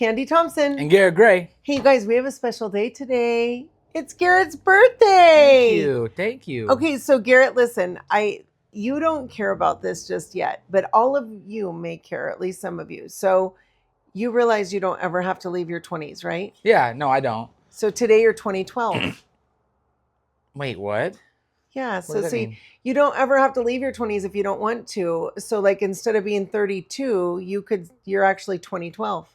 Kandi Thompson. And Garrett Gray. Hey, you guys, we have a special day today. It's Garrett's birthday. Thank you. Okay, so Garrett, listen, you don't care about this just yet, but all of you may care, at least some of you. So you realize you don't ever have to leave your 20s, right? Yeah, no, I don't. So today you're 2012. Wait, what? Yeah, so see, you don't ever have to leave your 20s if you don't want to. So like instead of being 32, you're actually 2012.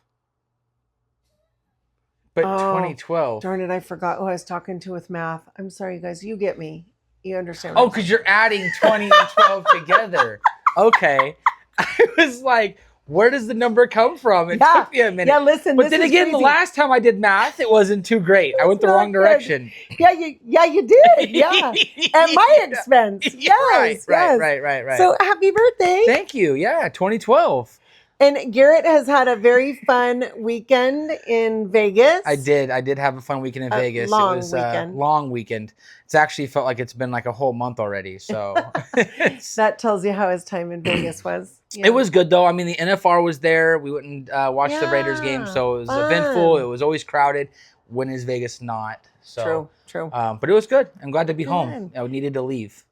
But 2012. Darn it, I forgot who I was talking to with math. I'm sorry, you guys. You get me. You understand. Oh, because you're adding 20 and 12 together. Okay. I was like, where does the number come from? It took me a minute. Yeah, listen. But then again, the last time I did math, it wasn't too great. I went the wrong direction. Yeah, you did. Yeah. At my expense. Yes. Right. So happy birthday. Thank you. Yeah, 2012. And Garrett has had a very fun weekend in Vegas. I did have a fun weekend in Vegas. It was a long weekend. It's actually felt like it's been like a whole month already. So that tells you how his time in Vegas was. Yeah. It was good though. I mean, the NFR was there. We went and watched the Raiders game, so it was eventful. It was always crowded. When is Vegas not? So True. But it was good. I'm glad to be home. I needed to leave.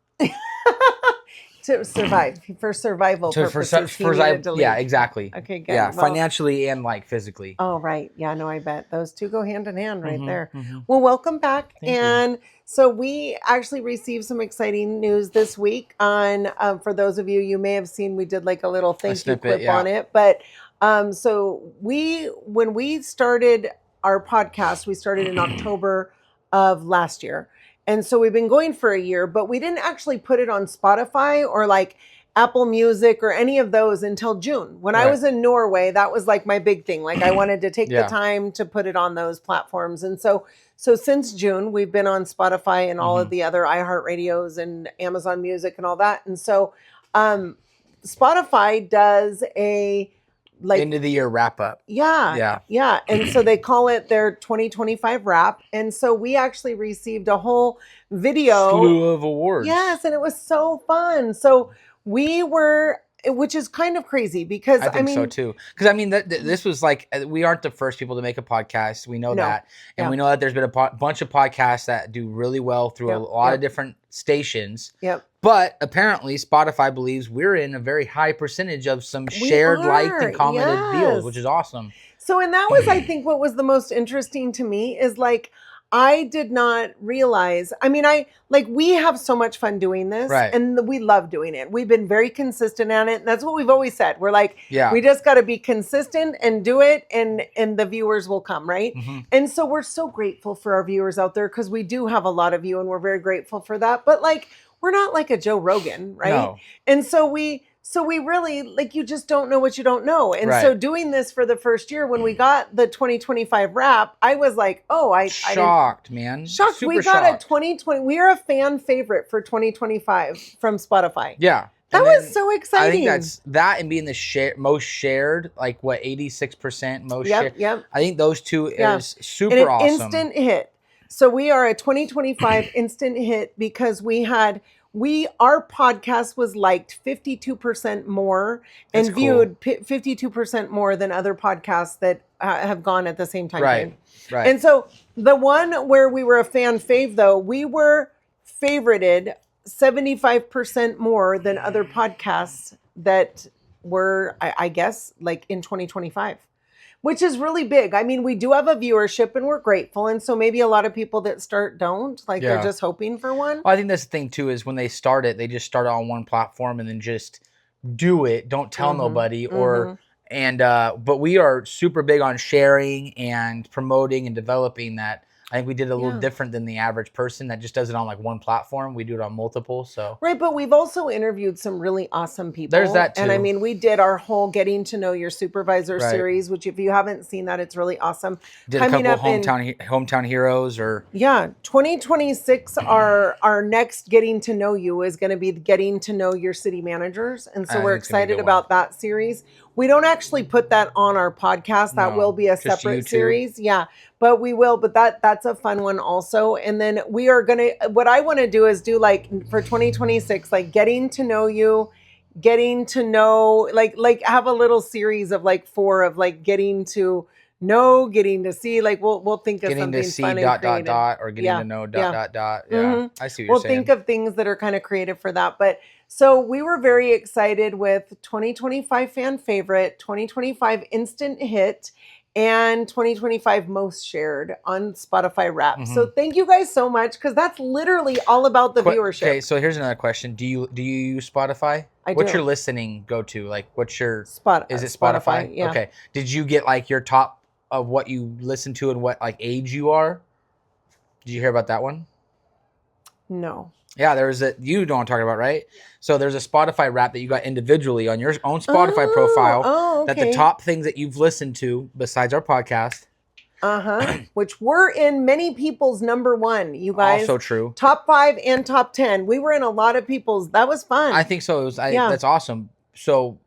To survive, for survival purposes, he needed to leave. Yeah, exactly. Okay, good. Yeah, financially and like physically. Oh, right. Yeah, no, I bet. Those two go hand in hand right there. Mm-hmm. Well, welcome back. Thank you. So we actually received some exciting news this week on, for those of you may have seen, we did like a little thank you clip on it. But so when we started our podcast, we started in October of last year. And so we've been going for a year, but we didn't actually put it on Spotify or like Apple Music or any of those until June. When I was in Norway, that was like my big thing. Like I wanted to take the time to put it on those platforms. And so since June, we've been on Spotify and all of the other iHeartRadios and Amazon Music and all that. And so Spotify does a end of the year wrap up. Yeah. And so they call it their 2025 wrap. And so we actually received a whole video. Slew of awards. Yes. And it was so fun. So we were, which is kind of crazy because I mean, so too. Because I mean, this was like, we aren't the first people to make a podcast. We know that. And we know that there's been a bunch of podcasts that do really well through a lot of different stations. Yep. But apparently Spotify believes we're in a very high percentage of some shared, liked, and commented deals, which is awesome. So, and that was, I think, what was the most interesting to me is like, I did not realize, I mean, we have so much fun doing this and we love doing it. We've been very consistent at it. And that's what we've always said. We're like, we just got to be consistent and do it and the viewers will come, right? And so we're so grateful for our viewers out there because we do have a lot of you and we're very grateful for that. But like, we're not like a Joe Rogan, right? No. And so we really, like, you just don't know what you don't know. And so doing this for the first year, when we got the 2025 wrap, I was like, shocked, man. Shocked. Super we got a 2020. We are a fan favorite for 2025 from Spotify. Yeah. That was so exciting. I think that's that and being the most shared, like what, 86% most shared. Yep. I think those two is super awesome. Instant hit. So we are a 2025 instant hit because our podcast was liked 52% more and viewed 52% more than other podcasts that have gone at the same time. Right. And so the one where we were a fan fave, though, we were favorited 75% more than other podcasts that were, I guess, like in 2025. Which is really big. I mean, we do have a viewership and we're grateful. And so maybe a lot of people that start don't. Like they're just hoping for one. Well, I think that's the thing too, is when they start it, they just start on one platform and then just do it. Don't tell nobody but we are super big on sharing and promoting and developing that. I think we did a little different than the average person that just does it on like one platform. We do it on multiple. So right, but we've also interviewed some really awesome people. There's that too. And I mean, we did our whole Getting to Know Your Supervisor series, which if you haven't seen that, it's really awesome. Did coming a couple hometown heroes or 2026. Our next Getting to Know You is going to be Getting to Know Your City Managers, and so we're excited about that series. We don't actually put that on our podcast. That will be a separate series. Yeah, but we will. But that's a fun one also. And then we are going to, what I want to do is do like for 2026, like getting to know you, getting to know, like have a little series of like 4 of like getting to know, getting to see. Like we'll think of getting something to see fun dot and creative. dot or getting to know dot. Yeah, I see what you're We'll saying. think of things that are kind of creative for that. But so we were very excited with 2025 fan favorite, 2025 instant hit, and 2025 most shared on Spotify Wrapped. So thank you guys so much, because that's literally all about the viewership. Okay, so here's another question: Do you use Spotify? I do. What's your listening go to? Like, what's your Is it Spotify? Spotify? Yeah. Okay. Did you get like your top of what you listen to and what like age you are? Did you hear about that one? No. Yeah, there's you know what I'm talking about, right? So there's a Spotify Wrap that you got individually on your own Spotify profile. Oh, okay. That the top things that you've listened to besides our podcast. Which were in many people's number one, you guys. Also true. Top 5 and top 10. We were in a lot of people's. That was fun. I think so. That's awesome. So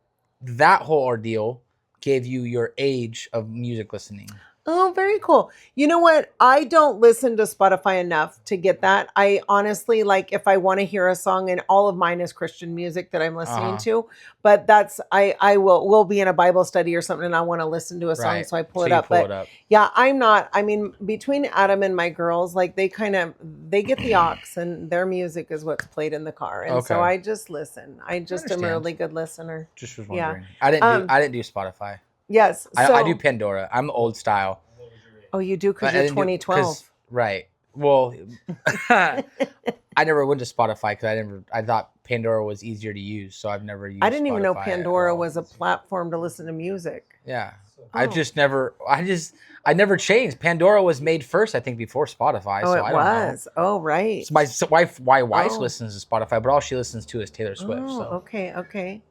that whole ordeal gave you your age of music listening. Oh, very cool. You know what? I don't listen to Spotify enough to get that. I honestly, like, if I want to hear a song, and all of mine is Christian music that I'm listening to, but that's, we'll be in a Bible study or something and I want to listen to a song. So I pull it up. Yeah, I'm not, I mean, between Adam and my girls, like they get the aux and their music is what's played in the car. And so I just listen. I just am a really good listener. Just was wondering. Yeah. I didn't do Spotify. Yes. I do Pandora. I'm old style. Oh, you do, because you're 2012. Right. Well, I never went to Spotify because I thought Pandora was easier to use, so I've never used. I didn't even know Spotify Pandora was a platform to listen to music. Yeah. I never changed. Pandora was made first, I think, before Spotify. Oh, so it I don't was. know. Oh, right. So my wife listens to Spotify, but all she listens to is Taylor Swift. Oh, so. Okay.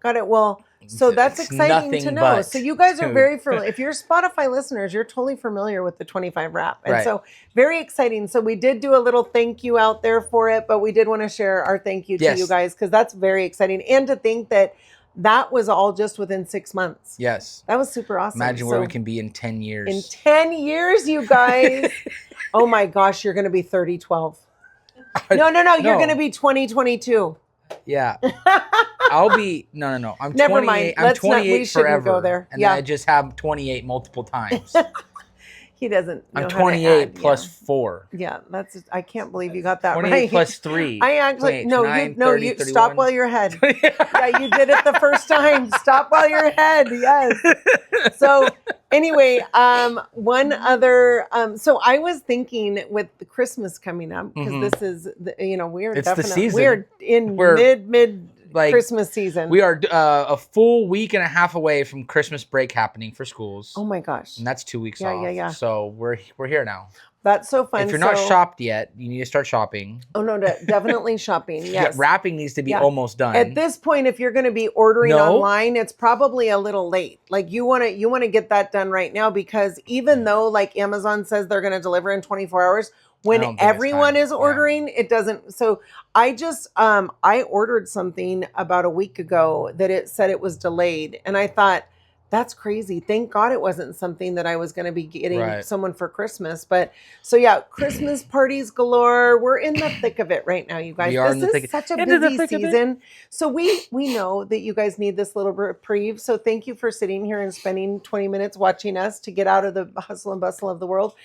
Got it. Well, so that's exciting to know. So you guys are very familiar. If you're Spotify listeners, you're totally familiar with the 25 Wrap. And so very exciting. So we did do a little thank you out there for it, but we did want to share our thank you to you guys, because that's very exciting. And to think that was all just within 6 months. Yes. That was super awesome. Imagine where we can be in 10 years. In 10 years, you guys. Oh my gosh, you're going to be 3012. No. You're going to be 2022. Yeah. I'll be no. I'm Never 28. mind. I'm 28 forever. Go there. And then I just have 28 multiple times. He doesn't know I'm 28 plus 4. Yeah, I can't believe you got that 28 right. plus 3. I actually 29, 30, you 31. stop while you're ahead. Yeah, you did it the first time. Stop while you're ahead. Yes. So anyway, one other so I was thinking with the Christmas coming up, because this is we're in mid like Christmas season. We are a full week and a half away from Christmas break happening for schools. Oh my gosh. And that's 2 weeks off. Yeah. So we're here now. That's so fun. If you're not shopped yet, you need to start shopping. Oh no, definitely shopping. Yes. Yeah, wrapping needs to be almost done. At this point, if you're going to be ordering online, it's probably a little late. Like you want to get that done right now, because even though like Amazon says they're going to deliver in 24 hours, when everyone is ordering, it doesn't. So I just, I ordered something about a week ago that it said it was delayed. And I thought, that's crazy. Thank God it wasn't something that I was going to be getting someone for Christmas. But so yeah, Christmas parties galore. We're in the thick of it right now, you guys. This is such a busy season. So we know that you guys need this little reprieve. So thank you for sitting here and spending 20 minutes watching us to get out of the hustle and bustle of the world.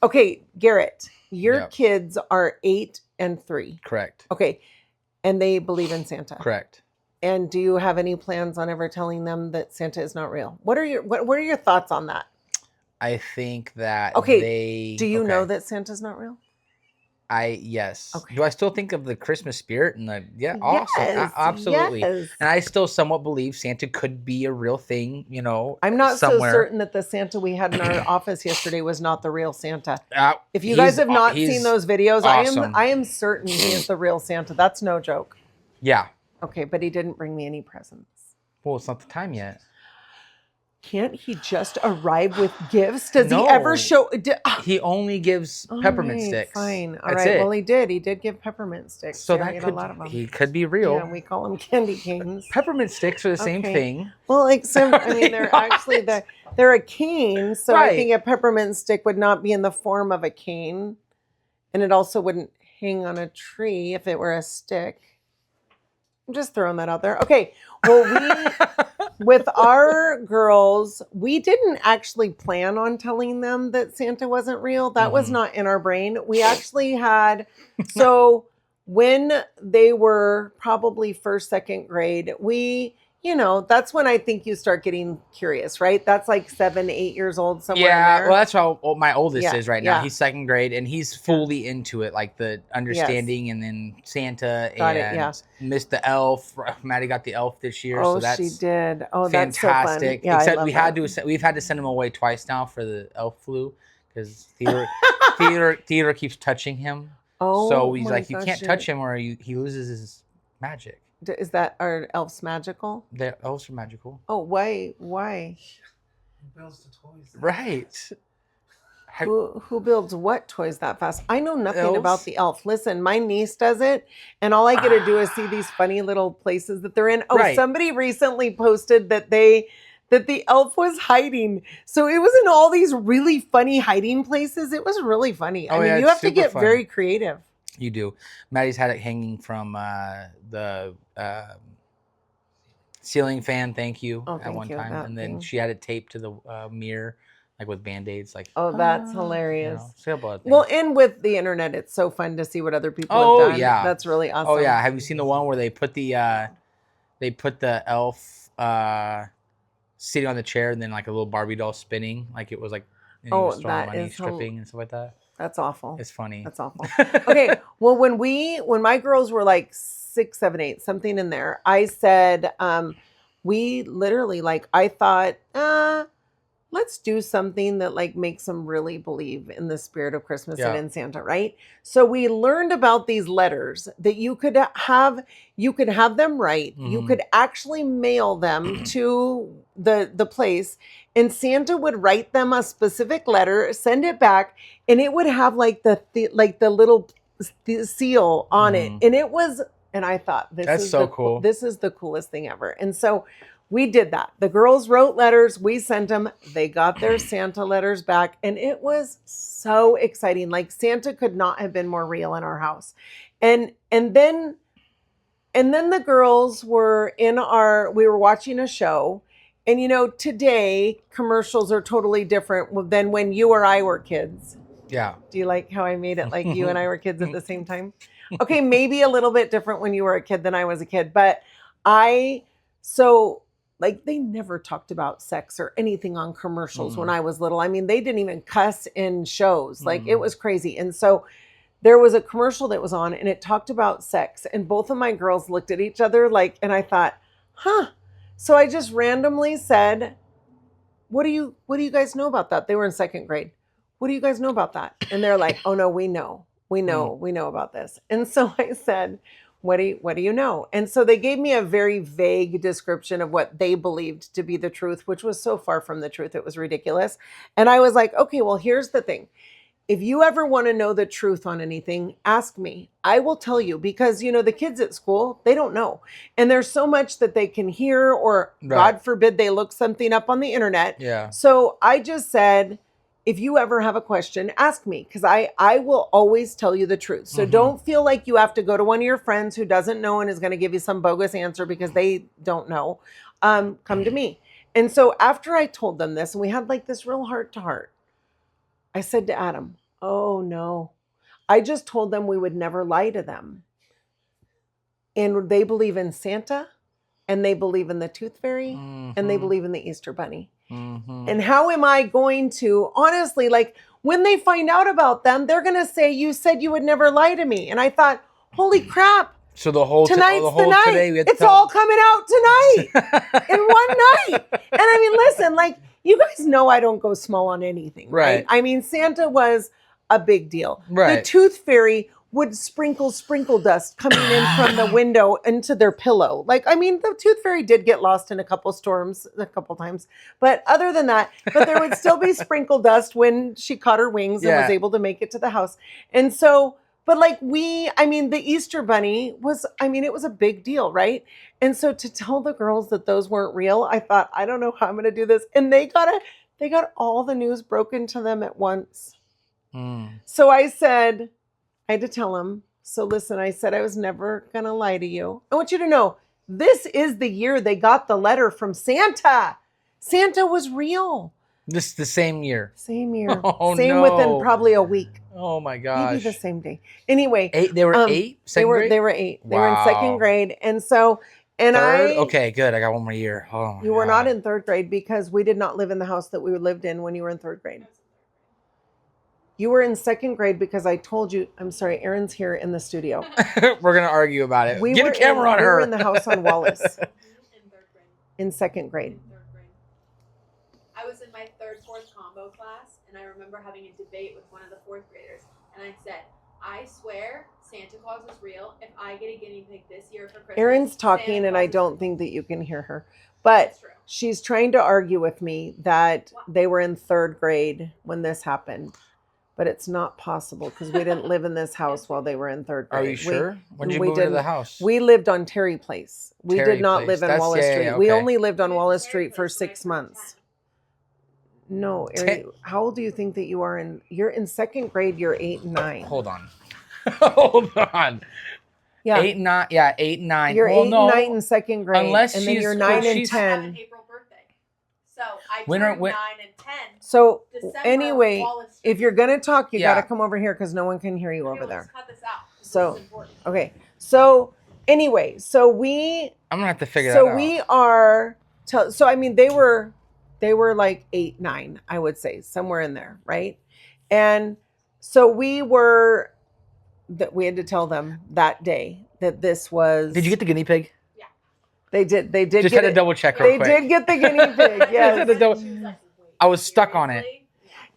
Okay, Garrett, your kids are 8 and 3. Correct. Okay. And they believe in Santa. Correct. And do you have any plans on ever telling them that Santa is not real? What are your thoughts on that? I think that do you know that Santa's not real? Yes. Okay. Do I still think of the Christmas spirit and awesome. Absolutely. Yes. And I still somewhat believe Santa could be a real thing, I'm not so certain that the Santa we had in our office yesterday was not the real Santa. If you guys have not seen those videos, awesome. I am certain he is the real Santa. That's no joke. Yeah. Okay, but he didn't bring me any presents. Well, it's not the time yet. Can't he just arrive with gifts? Does he ever show? He only gives peppermint sticks. Fine. All right. Well, he did. He did give peppermint sticks. So that could, a lot of them. He could be real. Yeah, we call them candy canes. Peppermint sticks are the same thing. Well, they're actually they're a cane. So I think a peppermint stick would not be in the form of a cane, and it also wouldn't hang on a tree if it were a stick. I'm just throwing that out there. Okay. Well, with our girls, we didn't actually plan on telling them that Santa wasn't real. That was not in our brain. We actually had, so when they were probably first, second grade, that's when I think you start getting curious, right? That's like 7, 8 years old, somewhere in there. Well, that's how old my oldest is right now. He's second grade, and he's fully into it, like the understanding, and then Santa missed the elf. Maddie got the elf this year, so that's she did. Oh, fantastic. That's so fun. Except we've had to send him away twice now for the elf flu because Theodore keeps touching him. Oh, so he's like, you can't touch him, or he loses his magic. Is that, are elves magical? The elves are magical. Oh, why? Who builds the toys? Right. Who builds what toys that fast? I know nothing about the elf. Listen, my niece does it, and all I get to do is see these funny little places that they're in. Oh, somebody recently posted that the elf was hiding. So it was in all these really funny hiding places. It was really funny. I mean, you have to get very creative. You do. Maddie's had it hanging from the ceiling fan. Thank you. At one time, and then she had it taped to the mirror, like with Band-Aids. Like, that's hilarious. Well, and with the internet, it's so fun to see what other people have done. Yeah, that's really awesome. Oh yeah, have you seen the one where they put the elf sitting on the chair and then like a little Barbie doll spinning, like it was like he was throwing money, stripping and stuff like that. That's awful. It's funny. That's awful. Okay. Well, when my girls were like 6, 7, 8, something in there, I said, we literally, like, I thought, let's do something that like makes them really believe in the spirit of Christmas and in Santa, right? So we learned about these letters that you could have them write. You could actually mail them to the place, and Santa would write them a specific letter, send it back, and it would have like the little seal on it. And it was, and I thought, this is so cool. This is the coolest thing ever. And so we did that. The girls wrote letters. We sent them. They got their Santa letters back. And it was so exciting. Like, Santa could not have been more real in our house. And then the girls were we were watching a show. And, today commercials are totally different than when you or I were kids. Yeah. Do you like how I made it like you and I were kids at the same time? Okay, maybe a little bit different when you were a kid than I was a kid. But they never talked about sex or anything on commercials when I was little. I mean, they didn't even cuss in shows. Like, it was crazy. And so there was a commercial that was on, and it talked about sex. And both of my girls looked at each other and I thought, huh. So I just randomly said, what do you guys know about that? They were in second grade. What do you guys know about that? And they're like, oh no, we know about this. And so I said, what do you know? And so they gave me a very vague description of what they believed to be the truth, which was so far from the truth. It was ridiculous. And I was like, okay, well, here's the thing. If you ever want to know the truth on anything, ask me. I will tell you, because, the kids at school, they don't know. And there's so much that they can hear, or God forbid they look something up on the internet. Yeah. So I just said, if you ever have a question, ask me, because I will always tell you the truth. So don't feel like you have to go to one of your friends who doesn't know and is going to give you some bogus answer because they don't know. Come to me. And so after I told them this, and we had like this real heart to heart, I said to Adam, oh no, I just told them we would never lie to them. And they believe in Santa, and they believe in the Tooth Fairy, and they believe in the Easter Bunny. And how am I going to, honestly, like, when they find out about them, they're going to say, you said you would never lie to me. And I thought, holy crap. So tonight's the night. Today, it's all coming out tonight in one night. And I mean, listen, like, you guys know I don't go small on anything, right? I mean, Santa was a big deal. Right. The Tooth Fairy would sprinkle dust coming in from the window into their pillow. Like, I mean, the Tooth Fairy did get lost in a couple storms a couple times. But other than that, there would still be sprinkle dust when she caught her wings and was able to make it to the house. And so, but like the Easter Bunny was, it was a big deal, right? And so to tell the girls that those weren't real, I thought, I don't know how I'm going to do this. And they got all the news broken to them at once. So I had to tell them, so listen, I said I was never going to lie to you. I want you to know this is the year they got the letter from Santa. Santa was real. This the same year. Same year. Oh, same within probably a week. Oh my gosh. Maybe the same day. Anyway. They were 8? Second grade? They were 8. They were in second grade. And so, and third? Okay, good. I got one more year. Oh, you were not in third grade because we did not live in the house that we lived in when you were in third grade. You were in second grade because I told you, I'm sorry, Erynn's here in the studio. We're going to argue about it. Get a camera on her. We were in the house on Wallace. In third grade. In second grade. In third grade. I was in my third, fourth combo class, and I remember having a debate with one of the fourth graders, and I said, I swear Santa Claus is real. If I get a guinea pig this year for Christmas. Erynn's talking, and I don't think that you can hear her. But she's trying to argue with me that they were in third grade when this happened. But it's not possible because we didn't live in this house while they were in third grade. Are you sure? When did you move into the house? We lived on Terry Place. We did not live in Wallace Street. We only lived on Wallace Street for 6 months. No, Erynn, how old do you think that you are? You're in second grade. You're 8 and 9. Hold on. Hold on. Yeah. 8 and 9. Yeah, 8 and 9. You're 8 and 9 in second grade. Unless and then you're 9 and 10. An April birthday. So I turned 9 and 10. So December, anyway, if you're going to talk, you got to Yeah. come over here because no one can hear you over there. Let's cut this out. So, okay. So anyway, so we, I'm going to have to figure that out. so we are, so I mean, they were like 8, 9, I would say, somewhere in there, right? And so we had to tell them that day that this was. Did you get the guinea pig? Yeah. They did. Just had to double check real quick. They did get the guinea pig. Yes. I was stuck on it.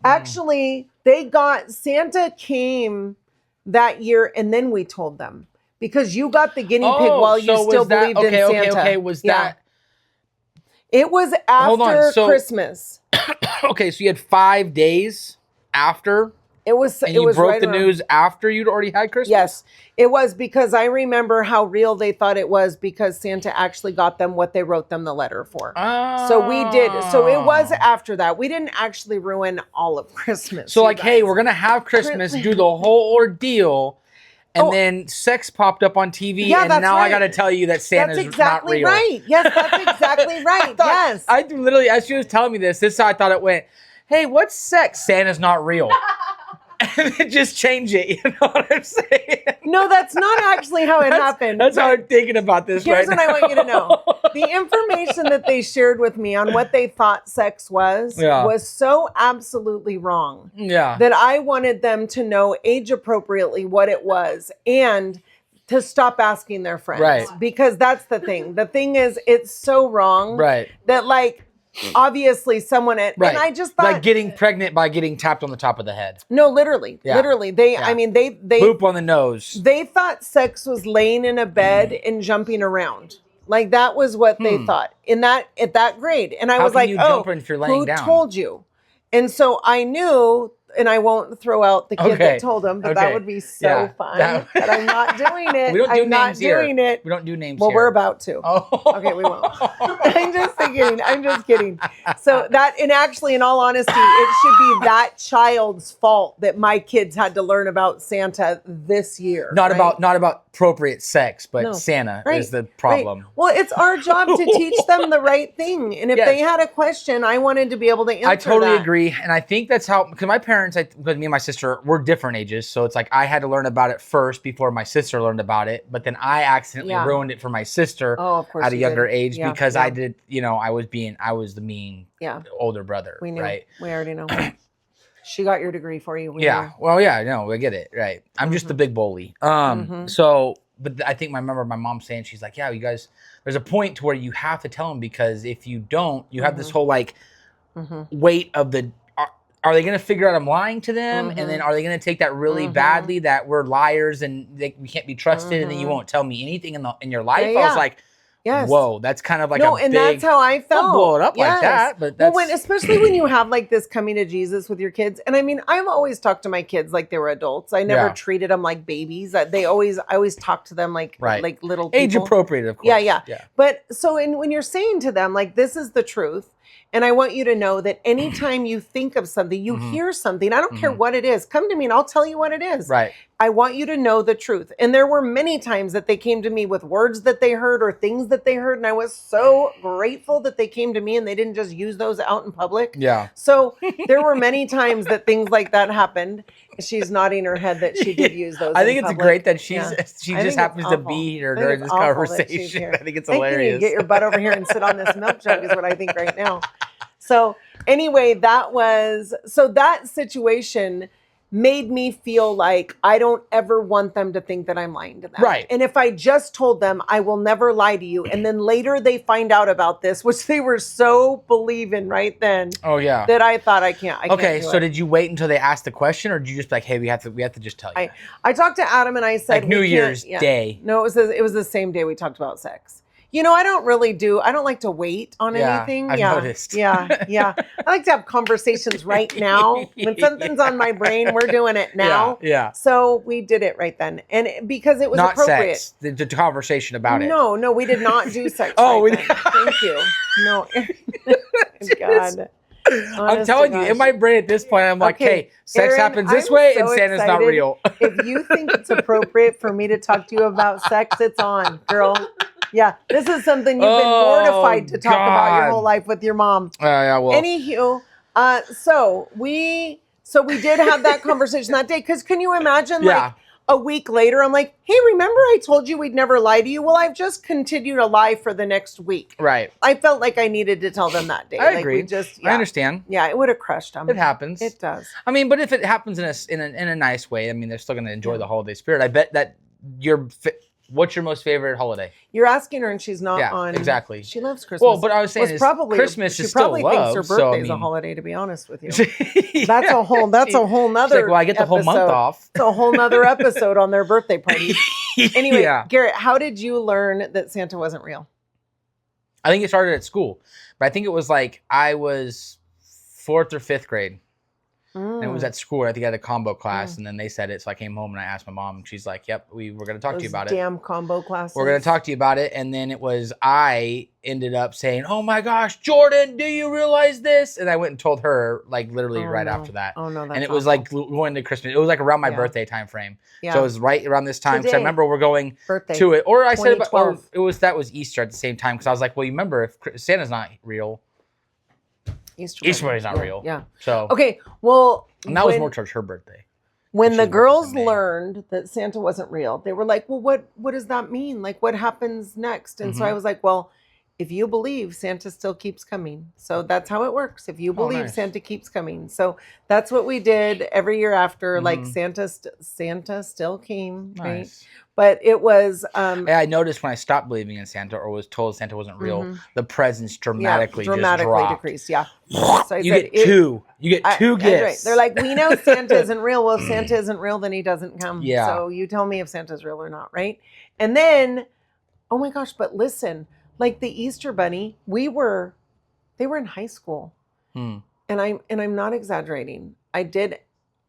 Actually, Santa came that year, and then we told them because you got the guinea pig while you still believed in Santa. Okay, was that? It was after Christmas. Okay, so you had 5 days after. It was broke right the around, news after you'd already had Christmas? Yes, it was because I remember how real they thought it was because Santa actually got them what they wrote them the letter for. Oh. So we did. So it was after that. We didn't actually ruin all of Christmas. So hey, we're going to have Christmas, do the whole ordeal, and then sex popped up on TV, and now I got to tell you that Santa's not real. That's exactly right. Yes, that's exactly right. Yes. I literally, as she was telling me this is how I thought it went. Hey, what's sex? Santa's not real. And then just change it. You know what I'm saying? No, that's not actually how it happened. That's how I'm thinking about this Here's right what now. I want you to know. The information that they shared with me on what they thought sex was so absolutely wrong. Yeah. That I wanted them to know age appropriately what it was and to stop asking their friends. Right. Because that's the thing. The thing is, it's so wrong. Right. That obviously someone and I just thought like getting pregnant by getting tapped on the top of the head. No, literally. I mean they boop on the nose. They thought sex was laying in a bed and jumping around. Like that was what they thought at that grade. And I was like, if you're laying who down? told you? And so I knew, and I won't throw out the kid that told him, but that would be so fun. But I'm not doing it. We don't do I'm names not here. doing it. We don't do names Well, here. we're about to. Oh. Okay, we won't. I'm just kidding. So and actually, in all honesty, it should be that child's fault that my kids had to learn about Santa this year. Not about appropriate sex, but Santa is the problem. Right. Well, it's our job to teach them the right thing. And if they had a question, I wanted to be able to answer I totally that. agree. And I think that's how, because my parents, because me and my sister, we're different ages. So it's like I had to learn about it first before my sister learned about it. But then I accidentally ruined it for my sister at a younger age because I did, I was the mean older brother. We knew. Right? We already know. She got your degree for you. Well, no, I get it. Right. I'm just the big bully. So, but I think I remember my mom saying, she's like, yeah, you guys, there's a point to where you have to tell them because if you don't, you have this whole weight of are they going to figure out I'm lying to them? And then are they going to take that really badly that we're liars and we can't be trusted and then you won't tell me anything in your life? I was like, whoa, that's kind of like that's how I felt. Don't blow it up like that. But that's... Well, especially when you have this coming to Jesus with your kids. And I mean, I've always talked to my kids like they were adults. I never treated them like babies. I always talk to them like little people. Age appropriate, of course. Yeah. But so when you're saying to them, this is the truth. And I want you to know that anytime you think of something, you hear something, I don't care what it is, come to me and I'll tell you what it is. Right. I want you to know the truth. And there were many times that they came to me with words that they heard or things that they heard. And I was so grateful that they came to me and they didn't just use those out in public. Yeah. So there were many times that things like that happened. She's nodding her head that she did use those. I think in it's public. great that she I just think happens it's to awful. be here I think during it's this awful that she's conversation. here. I think it's You hilarious. need to get your butt over here and sit on this milk jug is what I think right now. So anyway, that situation made me feel like I don't ever want them to think that I'm lying to them. Right. And if I just told them I will never lie to you, and then later they find out about this, which they were so believing right then. Oh yeah. That I thought I can't. Okay, so did you wait until they asked the question, or did you just be like, hey, we have to just tell you? I talked to Adam and I said like New Year's Day. No, it was the same day we talked about sex. You know, I don't like to wait on anything. I've noticed. Yeah. I like to have conversations right now. When something's on my brain, we're doing it now. Yeah. So we did it right then. And because it was not appropriate. Sex, the conversation about it. No, we did not do sex. Thank you. No. God. I'm telling you, in my brain at this point, I'm like, hey, sex Erynn, happens this I'm way so and Santa's not excited. real. If you think it's appropriate for me to talk to you about sex, it's on, girl. Yeah, this is something you've been mortified to talk about your whole life with your mom. Yeah, well. Anywho, so we did have that conversation that day, because can you imagine, like, a week later, I'm like, hey, remember I told you we'd never lie to you? Well, I've just continued to lie for the next week. Right. I felt like I needed to tell them that day. I agree. I understand. Yeah, it would have crushed them. It happens. It does. I mean, but if it happens in a nice way, I mean, they're still going to enjoy the holiday spirit. I bet that what's your most favorite holiday? You're asking her, and she's not on. Exactly. She loves Christmas. Well, but I was saying Christmas is still love. She probably thinks her birthday's a holiday, to be honest with you. That's a whole nother. She's like, well, I get the whole month off. It's a whole nother episode on their birthday party. Anyway, Garrett, how did you learn that Santa wasn't real? I think it started at school, but I think it was like I was 4th or 5th grade. And it was at school. I think I had a combo class, and then they said it. So I came home and I asked my mom, and she's like, "Yep, we're going to talk to you about it." Damn combo classes. We're going to talk to you about it. And then I ended up saying, "Oh my gosh, Jordan, do you realize this?" And I went and told her, like, literally after that. Oh no, that's and it was like going to Christmas. It was like around my birthday time frame. Yeah. So it was right around this time. Because I remember we're going to it. Or I said that was Easter at the same time. Because I was like, well, you remember, if Santa's not real, Easter Bunny's not real. Yeah. So okay, well, and that was more towards her birthday. When the girls learned that Santa wasn't real, they were like, well, what does that mean? Like, what happens next? And so I was like, well, if you believe, Santa still keeps coming. So that's how it works. If you believe, Santa keeps coming. So that's what we did every year after. Like, Santa still came, right? But it was. I noticed when I stopped believing in Santa or was told Santa wasn't real, the presents dramatically just dropped. Decreased. Yeah. So you get two. You get two gifts. Right. They're like, we know Santa isn't real. Well, if Santa isn't real, then he doesn't come. Yeah. So you tell me if Santa's real or not, right? And then, oh my gosh! But listen, like the Easter Bunny, they were in high school, and I'm not exaggerating. I did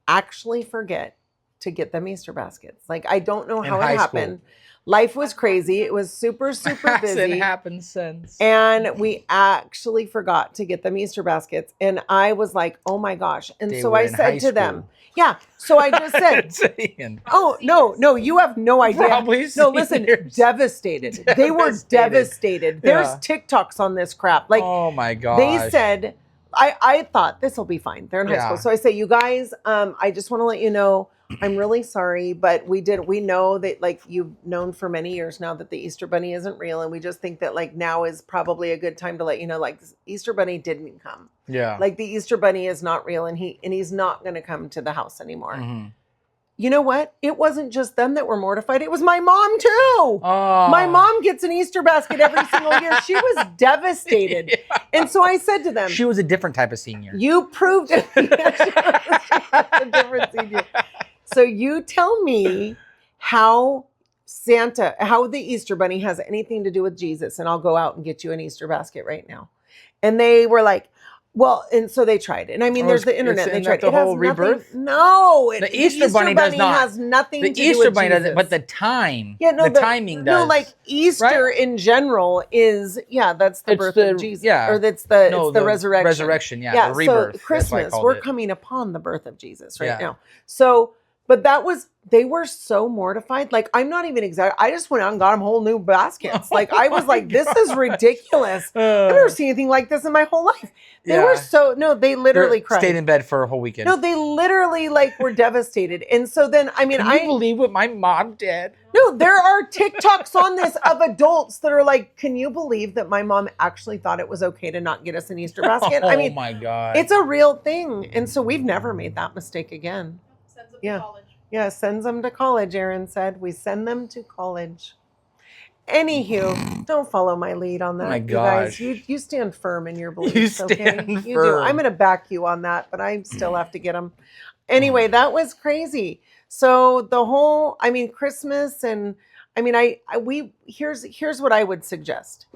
actually forget to get them Easter baskets. Like, I don't know how it happened. Life was crazy. It was super, super busy. Hasn't happened since. And we actually forgot to get them Easter baskets. And I was like, oh my gosh. And so I said to them, so I just said, oh, no, you have no idea. Probably no, listen, devastated. They were devastated. There's TikToks on this crap. Like, oh my gosh. They said, I thought this will be fine. They're in high school. So I say, you guys, I just want to let you know, I'm really sorry, but we know that, like, you've known for many years now that the Easter Bunny isn't real. And we just think that, like, now is probably a good time to let you know, like, Easter Bunny didn't come. Yeah. Like, the Easter Bunny is not real, and he's not going to come to the house anymore. You know what? It wasn't just them that were mortified. It was my mom too. Oh. My mom gets an Easter basket every single year. She was devastated. And so I said to them, she was a different type of senior. You proved it. She was a different senior. So you tell me how the Easter Bunny has anything to do with Jesus, and I'll go out and get you an Easter basket right now. And they were like, Well, and so they tried. And I mean, there's the internet. They tried. The whole rebirth? No. The Easter Bunny does not. Has nothing to do with The Easter Bunny Jesus. doesn't, but the time. Yeah, no, the timing does. No, like Easter in general is, that's the birth of Jesus. Yeah. Or it's the resurrection. Resurrection, yeah. The rebirth. So Christmas, we're coming upon the birth of Jesus now. So, but they were so mortified. Like, I'm not even excited. I just went out and got them whole new baskets. Like, I was like, this is ridiculous. I've never seen anything like this in my whole life. They were they literally cried. Stayed in bed for a whole weekend. No, they literally were devastated. And so then, I mean, Can you believe what my mom did? No, there are TikToks on this of adults that are like, can you believe that my mom actually thought it was okay to not get us an Easter basket? I mean, oh my God. It's a real thing. And so we've never made that mistake again. Sends them to college. Yeah, sends them to college, Erynn said. We send them to college. Anywho, don't follow my lead on that. Oh my gosh. You guys, you stand firm in your beliefs. You stand okay? firm. You do. I'm going to back you on that, but I still have to get them. Anyway, that was crazy. So the whole, I mean, Christmas and I mean, here's what I would suggest.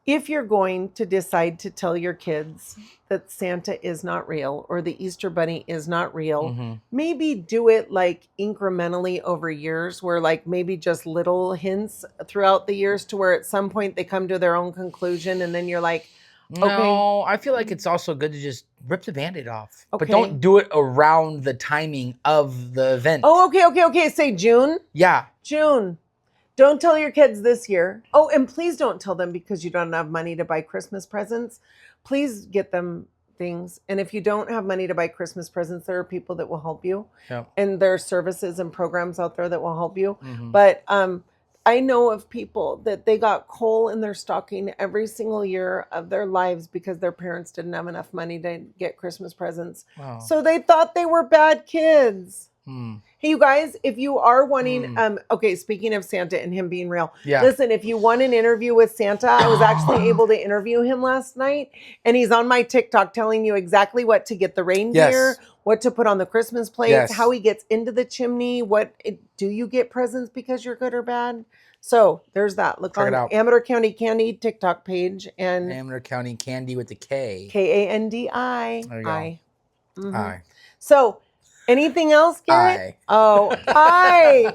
If you're going to decide to tell your kids that Santa is not real or the Easter Bunny is not real, maybe do it like incrementally over years, where like maybe just little hints throughout the years to where at some point they come to their own conclusion and then you're like, okay. No, I feel like it's also good to just rip the Band-Aid off. Okay. But don't do it around the timing of the event. Oh, okay. Say June. Yeah. June. Don't tell your kids this year. Oh, and please don't tell them because you don't have money to buy Christmas presents. Please get them things. And if you don't have money to buy Christmas presents, there are people that will help you. Yep. And there are services and programs out there that will help you. But I know of people that they got coal in their stocking every single year of their lives because their parents didn't have enough money to get Christmas presents. Wow. So they thought they were bad kids. Hey, you guys, if you are wanting, okay, speaking of Santa and him being real, listen, if you want an interview with Santa, I was actually able to interview him last night, and he's on my TikTok telling you exactly what to get the reindeer, what to put on the Christmas plates, how he gets into the chimney, do you get presents because you're good or bad? So there's that. Look on Amador County Kandi TikTok page and Amador County Kandi with the K. Kandi. There you go. I. So. Anything else, Garrett? Oh,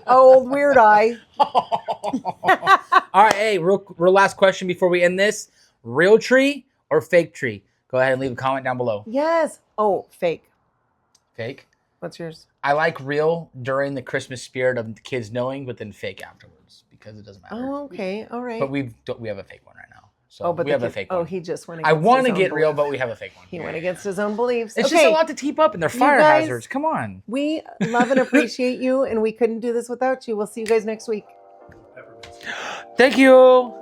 old weird eye. All right, hey, real last question before we end this. Real tree or fake tree? Go ahead and leave a comment down below. Yes. Oh, fake. Fake? What's yours? I like real during the Christmas spirit of the kids knowing, but then fake afterwards because it doesn't matter. Oh, okay. All right. But we have a fake one right now. So we have a fake one. Oh, he just went against I want to get beliefs. real, but we have a fake one. He went against his own beliefs. It's just a lot to keep up, and they're fire hazards. Come on. We love and appreciate you, and we couldn't do this without you. We'll see you guys next week. Thank you.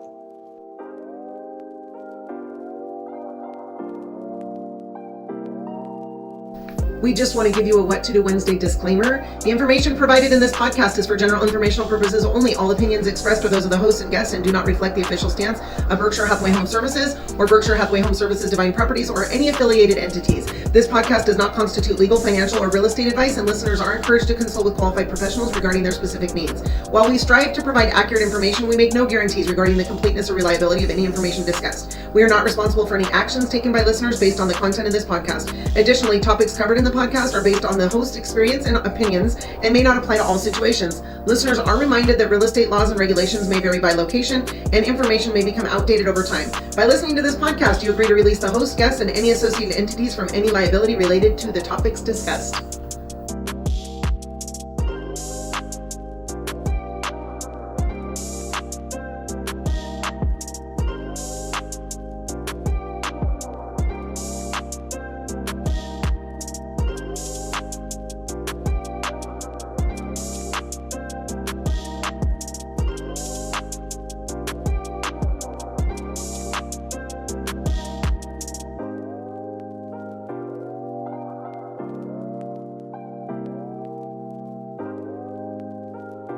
We just want to give you a What to Do Wednesday disclaimer. The information provided in this podcast is for general informational purposes only. All opinions expressed are those of the host and guests and do not reflect the official stance of Berkshire Hathaway Home Services or Berkshire Hathaway Home Services Divine Properties or any affiliated entities. This podcast does not constitute legal, financial, or real estate advice, and listeners are encouraged to consult with qualified professionals regarding their specific needs. While we strive to provide accurate information, we make no guarantees regarding the completeness or reliability of any information discussed. We are not responsible for any actions taken by listeners based on the content of this podcast. Additionally, topics covered in the podcast are based on the host's experience and opinions and may not apply to all situations. Listeners are reminded that real estate laws and regulations may vary by location and information may become outdated over time. By listening to this podcast, you agree to release the host, guests, and any associated entities from any liability related to the topics discussed.